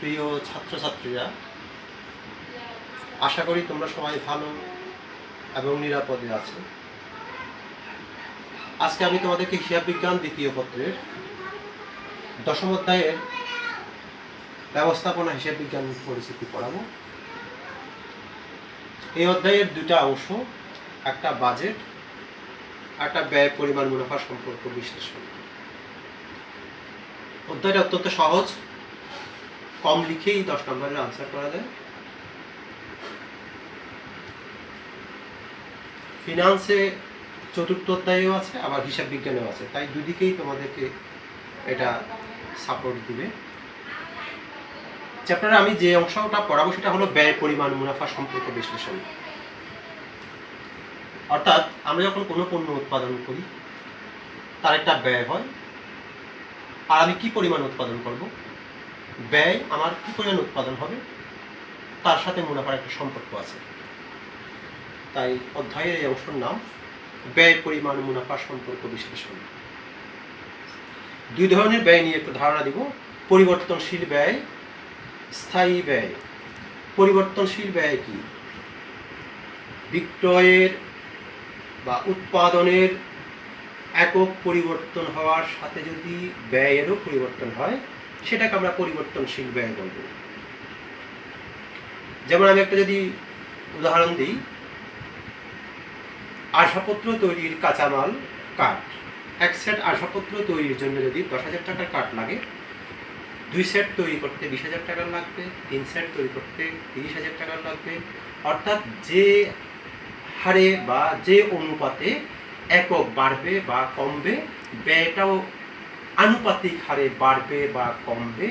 প্রিয় ছাত্রছাত্রীরা, আশা করি তোমরা সবাই ভালো এবং নিরাপদে আছো। আজকে আমি তোমাদেরকে হিসাব বিজ্ঞান দ্বিতীয় পত্রের দশম অধ্যায়ের ব্যবস্থাপনা হিসাব বিজ্ঞান পরিস্থিতি পড়াবো। এই অধ্যায়ের দুটা অংশ, একটা বাজেট, একটা ব্যয় পরিমাণ মুনাফা সম্পর্ক বিশ্লেষণ। অধ্যায়টা অত্যন্ত সহজ, কম লিখেই 10 নম্বরের আনসার করা যায়। ফিনান্সে চতুর্থ অধ্যায়েও আছে, আবার হিসাব বিজ্ঞানেও আছে, তাই দুদিকেই তোমাদেরকে এটা সাপোর্ট দিবে। চ্যাপ্টারে আমি যে অংশটা পড়াবো সেটা হলো ব্যয় পরিমাণ মুনাফা সম্পর্ক বিশ্লেষণ। অর্থাৎ আমরা যখন কোনো পণ্য উৎপাদন করি তার একটা ব্যয় হয়, আর আমি কি পরিমাণ উৎপাদন করব, ব্যয় আমার কি পরিমাণ উৎপাদন হবে তার সাথে মুনাফার একটা সম্পর্ক আছে। তাই অধ্যায়ের এই অংশের নাম ব্যয় পরিমাণ মুনাফা সম্পর্ক বিশ্লেষণ। দুই ধরনের ব্যয় নিয়ে একটু ধারণা দিব। পরিবর্তনশীল ব্যয়, স্থায়ী ব্যয়। পরিবর্তনশীল ব্যয় কি? বিক্রয়ের বা উৎপাদনের একক পরিবর্তন হওয়ার সাথে যদি ব্যয়েরও পরিবর্তন হয় সেটাকে আমরা পরিবর্তনশীল ব্যয় বলব। যেমন আমি একটা যদি উদাহরণ দিই, আসবাবপত্র তৈরির কাঁচামাল কাঠ। এক সেট আসবাবপত্র তৈরির জন্য যদি 10,000 টাকার কাঠ লাগে, 2 সেট তৈরি করতে 20,000 টাকা লাগবে, 3 সেট তৈরি করতে 30,000 টাকা লাগবে। অর্থাৎ যে হারে বা যে অনুপাতে একক বাড়বে বা কমবে, ব্যয়টাও আনুপাতিক হারে বাড়বে বা কমবে,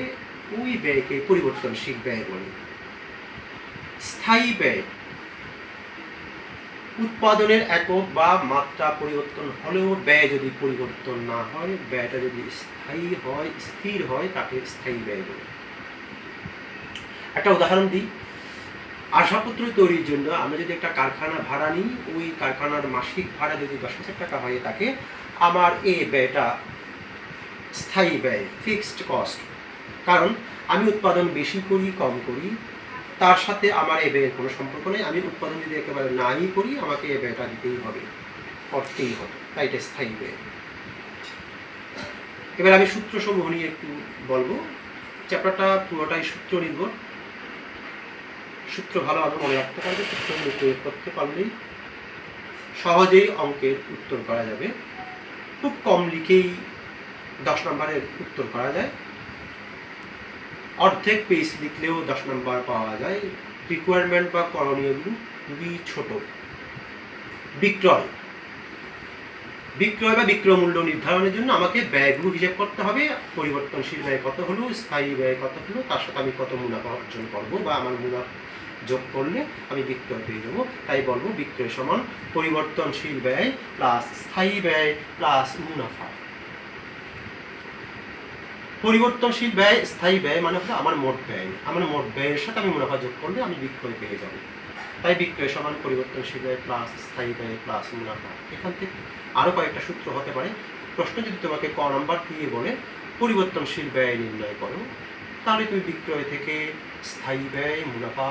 ওই ব্যয়কে পরিবর্তনশীল ব্যয় বলে। স্থায়ী ব্যয়, উৎপাদনের একক বা মাত্রা পরিবর্তন হলেও ব্যয় যদি পরিবর্তন না হয়, ব্যয়টা যদি স্থায়ী হয়, স্থির হয়, তাকে স্থায়ী ব্যয় বলে। একটা উদাহরণ দিই, আসবাবপত্র তৈরির জন্য আমরা যদি একটা কারখানা ভাড়া নিই, ওই কারখানার মাসিক ভাড়া যদি 10,000 টাকা হয়ে থাকে, আমার এই ব্যয়টা স্থায়ী ব্যয়, ফিক্সড কস্ট। কারণ আমি উৎপাদন বেশি করি কম করি তার সাথে আমার এই ব্যয়ের কোনো সম্পর্ক নেই। আমি উৎপাদন যদি একেবারে নাই করি, আমাকে এই ব্যয়টা দিতেই হবে, করতেই হবে, তাই এটা স্থায়ী ব্যয়। এবার আমি সূত্রসমূহ নিয়ে একটু বলবো। চ্যাপ্টারটা পুরোটাই সূত্র নির্ভর। সূত্র ভালোভাবে মনে রাখতে পারবে, সূত্রগুলো প্রয়োগ করতে পারলেই সহজেই অঙ্কের উত্তর করা যাবে। খুব কম লিখেই 10 নম্বরের উত্তর করা যায়। অর্ধেক পেজ লিখলেও 10 নম্বর পাওয়া যায়। রিকোয়ারমেন্ট বা করণীয়গুলো খুবই ছোট। বিক্রয় বা বিক্রয় মূল্য নির্ধারণের জন্য আমাকে ব্যয়গুলো হিসাব করতে হবে। পরিবর্তনশীল ব্যয় কত হলো, স্থায়ী ব্যয় কত হলো, তার সাথে আমি কত মুনাফা অর্জন করবো বা আমার মুনাফা যোগ করলে আমি বিক্রয় পেয়ে যাবো। তাই বলবো বিক্রয় সমান পরিবর্তনশীল ব্যয় প্লাস স্থায়ী ব্যয় প্লাস মুনাফা। পরিবর্তনশীল ব্যয়, স্থায়ী ব্যয় মানে হলো আমার মোট ব্যয়। আমার মোট ব্যয়ের সাথে আমি মুনাফা যোগ করলে আমি বিক্রয় পেয়ে যাব। তাই বিক্রয় সমান পরিবর্তনশীল ব্যয় প্লাস স্থায়ী ব্যয় প্লাস মুনাফা। এখান থেকে আরও কয়েকটা সূত্র হতে পারে। প্রশ্ন যদি তোমাকে ক নাম্বার দিয়ে বলে পরিবর্তনশীল ব্যয় নির্ণয় করো, তাহলে তুমি বিক্রয় থেকে স্থায়ী ব্যয় মুনাফা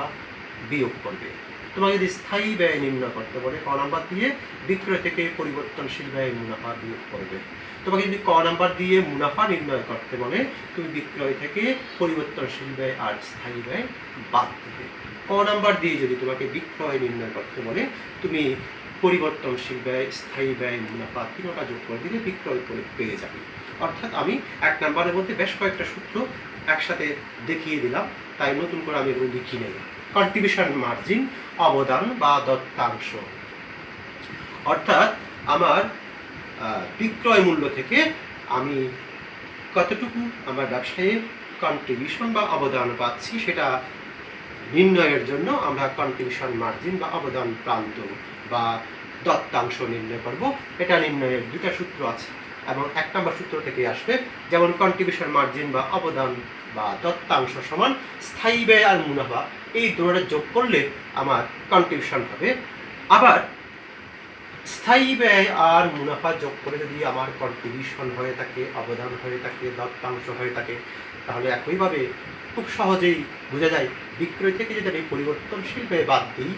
বিয়োগ করবে। তোমাকে যদি স্থায়ী ব্যয় নির্ণয় করতে বলে ক নাম্বার দিয়ে, বিক্রয় থেকে পরিবর্তনশীল ব্যয় মুনাফা বিয়োগ করবে। তোমাকে যদি ক নাম্বার দিয়ে মুনাফা নির্ণয় করতে বলে, তুমি বিক্রয় থেকে পরিবর্তনশীল ব্যয় আর স্থায়ী ব্যয় বাদ দেবে। ক নাম্বার দিয়ে যদি তোমাকে বিক্রয় নির্ণয় করতে বলে, তুমি পরিবর্তনশীল ব্যয়, স্থায়ী ব্যয়, মুনাফা তিনটা যোগ করে দিলে বিক্রয় করে পেয়ে যাবে। অর্থাৎ আমি 1 নাম্বারের মধ্যে বেশ কয়েকটা সূত্র একসাথে দেখিয়ে দিলাম, তাই নতুন করে আমি এগুলো লিখি নেই। কন্ট্রিবিউশন মার্জিন, অবদান বা দত্তাংশ। অর্থাৎ আমার বিক্রয় মূল্য থেকে আমি কতটুকু আমার ব্যবসায়ের কন্ট্রিবিউশন বা অবদান পাচ্ছি সেটা নির্ণয়ের জন্য আমরা কন্ট্রিবিউশন মার্জিন বা অবদান প্রান্ত বা দত্তাংশ নির্ণয় করব। এটা নির্ণয়ের দুটা সূত্র আছে এবং 1 নম্বর সূত্র থেকে আসবে। যেমন কন্ট্রিবিউশন মার্জিন বা অবদান বা দত্তাংশ সমান স্থায়ী ব্যয় আর মুনাফা, এই দুটোটা যোগ করলে আমার কন্ট্রিবিউশন হবে। আবার স্থায়ী ব্যয় আর মুনাফা যোগ করে যদি আমার কন্ট্রিবিউশন হয়ে থাকে, অবদান হয়ে থাকে, দত্তাংশ হয়ে থাকে, তাহলে একইভাবে খুব সহজেই বোঝা যায় বিক্রয় থেকে যদি আমি পরিবর্তনশীল ব্যয় বাদ দিই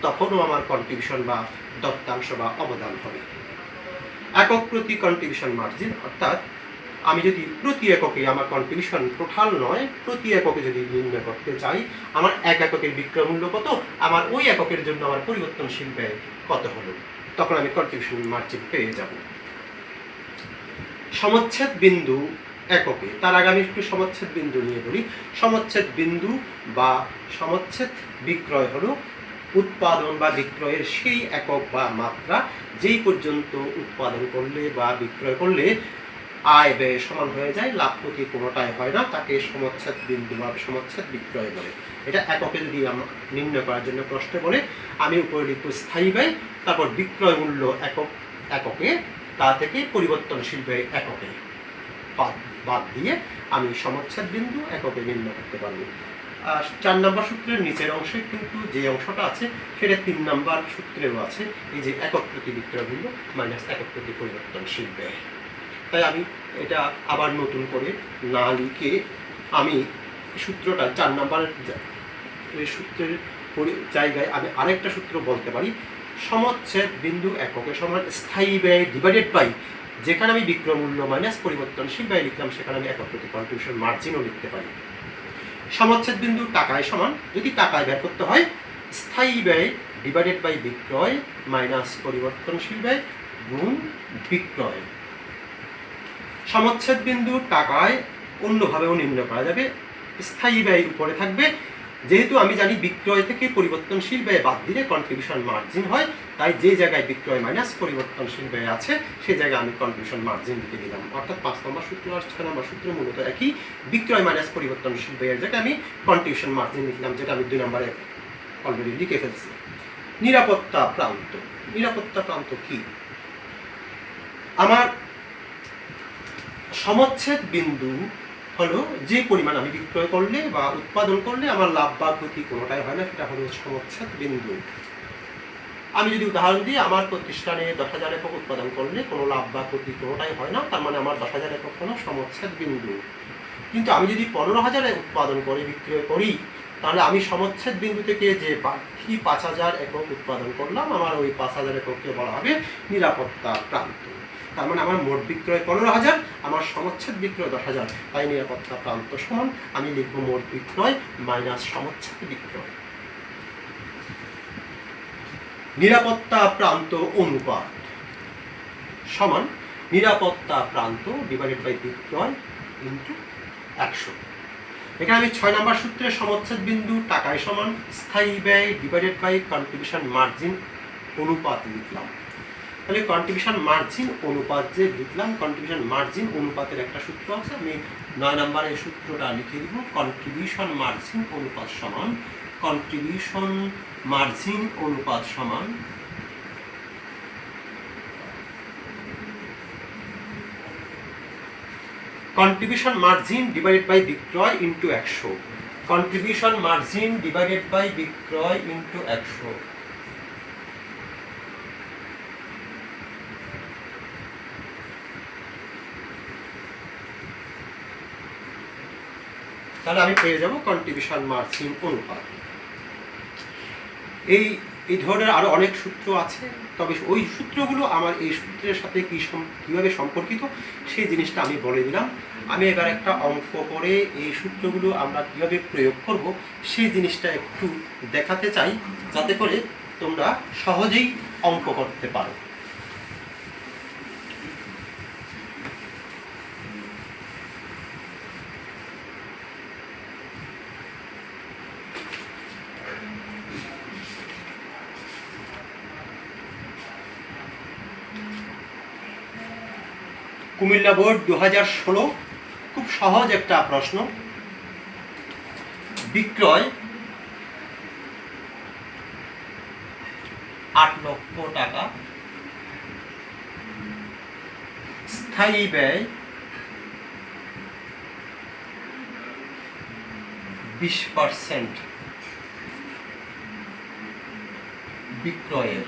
তখনও আমার কন্ট্রিবিউশন বা দত্তাংশ বা অবদান হবে। একক প্রতি কন্ট্রিবিউশন মার্জিন, অর্থাৎ আমি যদি প্রতি এককে আমার কন্ট্রিবিউশন টোটাল নয়, প্রতি এককে যদি নির্ণয় করতে চাই আমার এক এককের বিক্রয় মূল্য কত, আমার ওই এককের জন্য আমার পরিবর্তনশীল ব্যয় কত হলো, তখন আমি কন্ট্রিবিউশন মার্জিন পেয়ে যাব। সমচ্ছেদ বিন্দু এককে, তার আগে আমি একটু সমচ্ছেদ বিন্দু নিয়ে বলি। সমচ্ছেদ বিন্দু বা সমচ্ছেদ বিক্রয় হলো উৎপাদন বা বিক্রয়ের সেই একক বা মাত্রা যেই পর্যন্ত উৎপাদন করলে বা বিক্রয় করলে আয় ব্যয় সমান হয়ে যায়, লাভ ক্ষতি কোনোটাই হয় না, তাকে সমচ্ছেদ বিন্দু বা সমচ্ছেদ বিক্রয় বলে। এটা এককে যদি নির্ণয় করার জন্য প্রশ্নে বলে, আমি উপরে লিখব স্থায়ী ব্যয়, তারপর বিক্রয় মূল্য এককে, তা থেকে পরিবর্তনশীল ব্যয় এককে বাদ দিয়ে আমি সমচ্ছেদ বিন্দু এককে নির্ণয় করতে পারবো। 4 নম্বর সূত্রের নিচের অংশে কিন্তু যে অংশটা আছে সেটা 3 নম্বর সূত্রেও আছে, এই যে একক প্রতি বিক্রয় মূল্য মাইনাস একক প্রতি পরিবর্তনশীল ব্যয়। তাই আমি এটা আবার নতুন করে না লিখে আমি সূত্রটা 4 নম্বরের সূত্রের জায়গায় আমি আরেকটা সূত্র বলতে পারি। সমচ্ছেদ বিন্দু এককে সমান স্থায়ী ব্যয় ডিভাইডেড বাই, যেখানে আমি বিক্রয় মূল্য মাইনাস পরিবর্তনশীল ব্যয় লিখলাম সেখানে আমি একক প্রতি কন্ট্রিবিউশন মার্জিনও লিখতে পারি। সমচ্ছেদ বিন্দু টাকায় সমান, যদি টাকায় বের করতে হয় স্থায়ী ব্যয় ডিভাইডেড বাই বিক্রয় মাইনাস পরিবর্তনশীল ব্যয় গুণ বিক্রয়। সমচ্ছেদ বিন্দু টাকায় অন্যভাবেও নির্ণয় করা যাবে, স্থায়ী ব্যয় উপরে থাকবে, যেহেতু আমি জানি বিক্রয় থেকে পরিবর্তনশীল ব্যয় বাদ দিলে কন্ট্রিবিউশন মার্জিন হয়, তাই যে জায়গায় বিক্রয় মাইনাস পরিবর্তনশীল ব্যয় আছে সেই জায়গায় আমি কন্ট্রিবিউশন মার্জিন লিখে দিলাম। অর্থাৎ 5 নম্বর সূত্র আর 6 নম্বর সূত্র মূলত একই, বিক্রয় মাইনাস পরিবর্তনশীল ব্যয়ের জায়গায় আমি কন্ট্রিবিউশন মার্জিন লিখলাম, যেটা আমি 2 নম্বরে অলরেডি লিখে ফেলছি। নিরাপত্তা প্রান্ত, নিরাপত্তা প্রান্ত কি? আমার সমচ্ছেদ বিন্দু হলো যে পরিমাণ আমি বিক্রয় করলে বা উৎপাদন করলে আমার লাভ বা ক্ষতি কোনোটাই হয় না, সেটা হলো সমচ্ছেদ বিন্দু। আমি যদি উদাহরণ দিই, আমার প্রতিষ্ঠানে 10,000 একক উৎপাদন করলে কোনো লাভ বা ক্ষতি কোনোটাই হয় না, তার মানে আমার 10,000 একক হলো সমচ্ছেদ বিন্দু। কিন্তু আমি যদি 15,000 উৎপাদন করে বিক্রয় করি তাহলে আমি সমচ্ছেদ বিন্দু থেকে যে বাকি 5,000 একক উৎপাদন করলাম, আমার ওই 5,000 এককে বলা হবে নিরাপত্তা প্রান্ত। তার মানে আমার মোট বিক্রয় 15,000, আমার সমচ্ছেদ বিক্রয় 10,000, তাই নিরাপত্তা প্রান্ত সমান আমি লিখব মোট বিক্রয় মাইনাস সমচ্ছেদ বিক্রয়। নিরাপত্তা প্রান্ত অনুপাত সমান নিরাপত্তা প্রান্ত ডিভাইডেড বাই বিক্রয় ইন্টু 100। এখানে আমি 6 নম্বর সূত্রে সমচ্ছেদ বিন্দু টাকায় সমান স্থায়ী ব্যয় ডিভাইডেড বাই কন্ট্রিবিউশন মার্জিন অনুপাত লিখলাম। তাহলে কন্ট্রিবিউশন মার্জিন অনুপাত যে লিখলাম, কন্ট্রিবিউশন মার্জিন অনুপাতের একটা সূত্র আছে, আমি 9 নম্বরের সূত্রটা লিখে দিব। কন্ট্রিবিউশন মার্জিন অনুপাত সমান, কন্ট্রিবিউশন মার্জিন অনুপাত সমান কন্ট্রিবিউশন মার্জিন ডিভাইডেড বাই বিক্রয় into 100। Contribution margin divided by বিক্রয় ইন্টু 100। তাহলে আমি পেয়ে যাব কন্ট্রিবিউশন মার্জিন অনুপাত। এই ধরনের আরো অনেক সূত্র আছে, তবে ওই সূত্রগুলো আমার এই সূত্রের সাথে কিভাবে সম্পর্কিত সেই জিনিসটা আমি বলে দিলাম। আমি এবার একটা অঙ্ক করে এই সূত্রগুলো আমরা কিভাবে প্রয়োগ করব সেই জিনিসটা একটু দেখাতে চাই, যাতে করে তোমরা সহজেই অঙ্ক করতে পারো। কুমিল্লা বোর্ড 2016, খুব সহজ একটা প্রশ্ন। বিক্রয় 8 লক্ষ টাকা, স্থায়ী ব্যয় 20% বিক্রয়ের,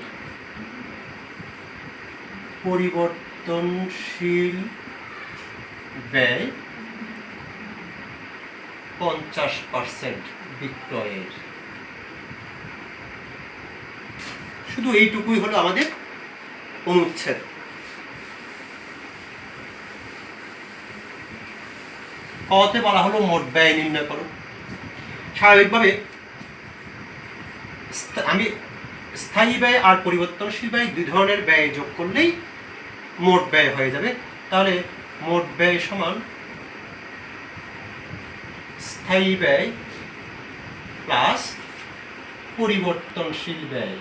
পরিবর্তনশীল ব্যয় 50% বিক্রয়ের। শুধু এইটুকুই হলো আমাদের অনুচ্ছেদ। কতে বলা হলো মোট ব্যয় নির্ণয় করো। স্বাভাবিকভাবে আমি স্থায়ী ব্যয় আর পরিবর্তনশীল ব্যয় দুই ধরনের ব্যয় যোগ করলেই মোট ব্যয় হয়ে যাবে। তাহলে মোট ব্যয় সমান স্থায়ী ব্যয় প্লাস পরিবর্তনশীল ব্যয়।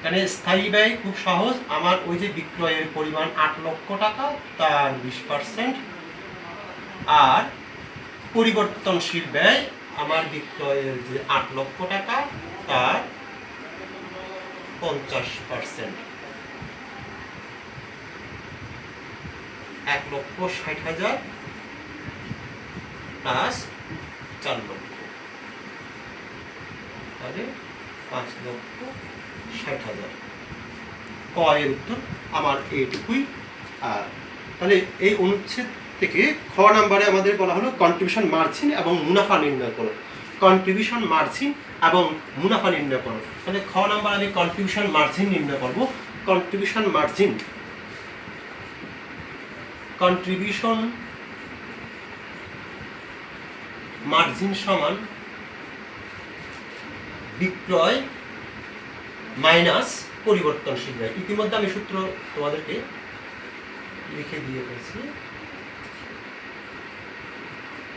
মানে স্থায়ী ব্যয় খুব সহজ, আমার ওই যে বিক্রয়ের পরিমাণ 8 লক্ষ টাকা তার 20%, আর পরিবর্তনশীল ব্যয় আমার বিক্রয়ের যে 8 লক্ষ টাকা তার 50%। 1,60,000 প্লাস 4 লক্ষ, তাহলে 5,60,000। ক এর উত্তর আমার এইটুকুই। তাহলে এই অনুচ্ছেদ থেকে খ নাম্বারে আমাদের বলা হলো কন্ট্রিবিউশন মার্জিন এবং মুনাফা নির্ণয় করো। কন্ট্রিবিউশন মার্জিন এবং মুনাফা নির্ণয় করো। তাহলে খ নাম্বার আমি কন্ট্রিবিউশন মার্জিন নির্ণয় করব। কন্ট্রিবিউশন মার্জিন সমান বিক্রয় মাইনাস পরিবর্তনশীল ব্যয়। ইতিমধ্যে আমি সূত্র তোমাদেরকে লিখে দিয়ে ফেলছি।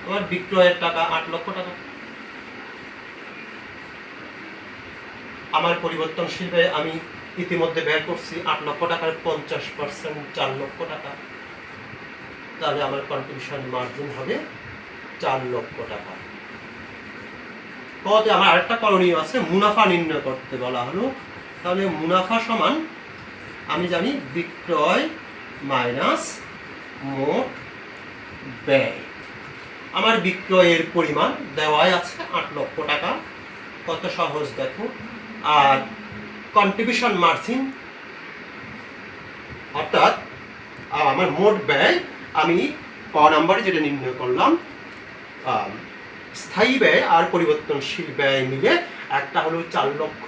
আমার বিক্রয়ের টাকা 8 লক্ষ টাকা, আমার পরিবর্তনশীল ব্যয় আমি ইতিমধ্যে ব্যয় করছি 8 লক্ষ টাকার 50% 4 লক্ষ টাকা, তাহলে আমার কন্ট্রিবিউশন মার্জিন হবে 4 লক্ষ টাকা। কতে আমার আরেকটা করণীয় আছে, মুনাফা নির্ণয় করতে বলা হলো। তাহলে মুনাফা সমান আমি জানি বিক্রয় মাইনাস মোট ব্যয়। আমার বিক্রয়ের পরিমাণ দেওয়াই আছে 8 লক্ষ টাকা, কত সহজ দেখো। আর কন্ট্রিবিউশন মার্জিন অর্থাৎ আমার মোট ব্যয় আমি ক নাম্বারে যেটা নির্ণয় করলাম, স্থায়ী ব্যয় আর পরিবর্তনশীল ব্যয় মিলে একটা হলো 4 লক্ষ,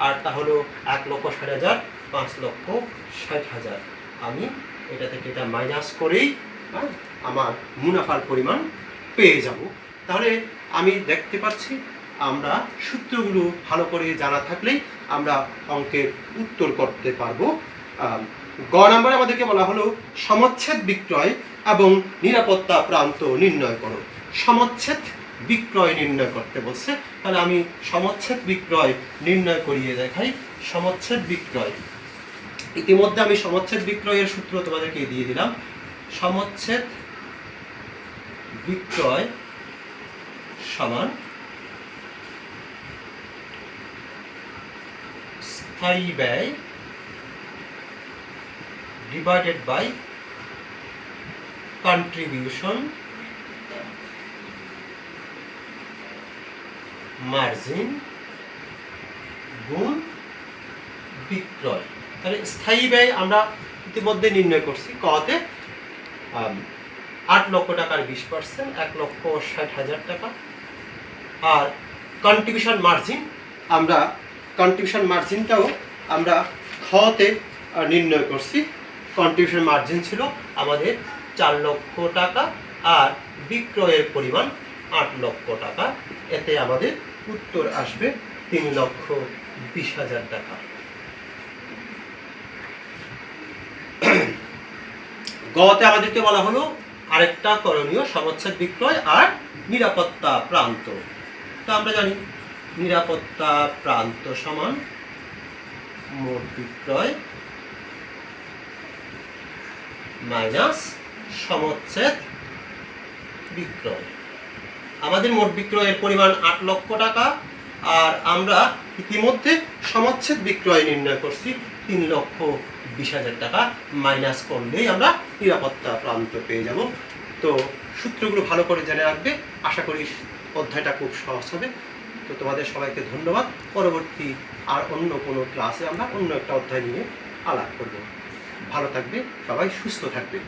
আরটা হলো 1,60,000, 5,60,000। আমি এটা থেকে এটা মাইনাস করেই আমার মুনাফার পরিমাণ পেয়ে যাব। তাহলে আমি দেখতে পাচ্ছি আমরা সূত্রগুলো ভালো করে জানা থাকলেই আমরা অঙ্কের উত্তর করতে পারবো। গ নাম্বারে আমাদেরকে বলা হলো সমচ্ছেদ বিক্রয় এবং নিরাপত্তা প্রান্ত নির্ণয় করো। সমচ্ছেদ বিক্রয় নির্ণয় করতে বলছে, তাহলে আমি সমচ্ছেদ বিক্রয় নির্ণয় করিয়ে দেখাই। সমচ্ছেদ বিক্রয়, ইতিমধ্যে আমি সমচ্ছেদ বিক্রয়ের সূত্র তোমাদেরকে দিয়ে দিলাম। সমচ্ছেদ বিক্রয় সমান স্থায়ী ব্যয় ডিভাইডেড বাই কন্ট্রিবিউশন মার্জিন গুণ বিক্রয়। তাহলে স্থায়ী ব্যয় আমরা ইতিমধ্যে নির্ণয় করছি কতে 8 লক্ষ টাকার 20%, 1,60,000 টাকা। আর কন্ট্রিবিউশন মার্জিনটাও আমরা খতে নির্ণয় করছি। কন্ট্রিবিউশন মার্জিন ছিল আমাদের 4 লক্ষ টাকা আর বিক্রয়ের পরিমাণ 8 লক্ষ টাকা। এতে আমাদের উত্তর আসবে 3,20,000 টাকা। গতে আমাদেরকে বলা হলো আরেকটা করণীয় সমচ্ছেদ বিক্রয় আর নিরাপত্তা প্রান্ত। তো আমরা জানি নিরাপত্তা প্রান্ত সমান মোট বিক্রয় মাইনাস সমচ্ছেদ বিক্রয়। আমাদের মোট বিক্রয়ের পরিমাণ 8 লক্ষ টাকা, আর আমরা ইতিমধ্যে সমচ্ছেদ বিক্রয় নির্ণয় করছি 3,20,000 টাকা। মাইনাস করলেই আমরা নিরাপত্তা প্রান্ত পেয়ে যাব। তো সূত্রগুলো ভালো করে জেনে রাখবে, আশা করি অধ্যায়টা খুব সহজ হবে। তো তোমাদের সবাইকে ধন্যবাদ। পরবর্তী আর অন্য কোনো ক্লাসে আমরা অন্য একটা অধ্যায় নিয়ে আলাপ করব। ভালো থাকবে সবাই, সুস্থ থাকবে।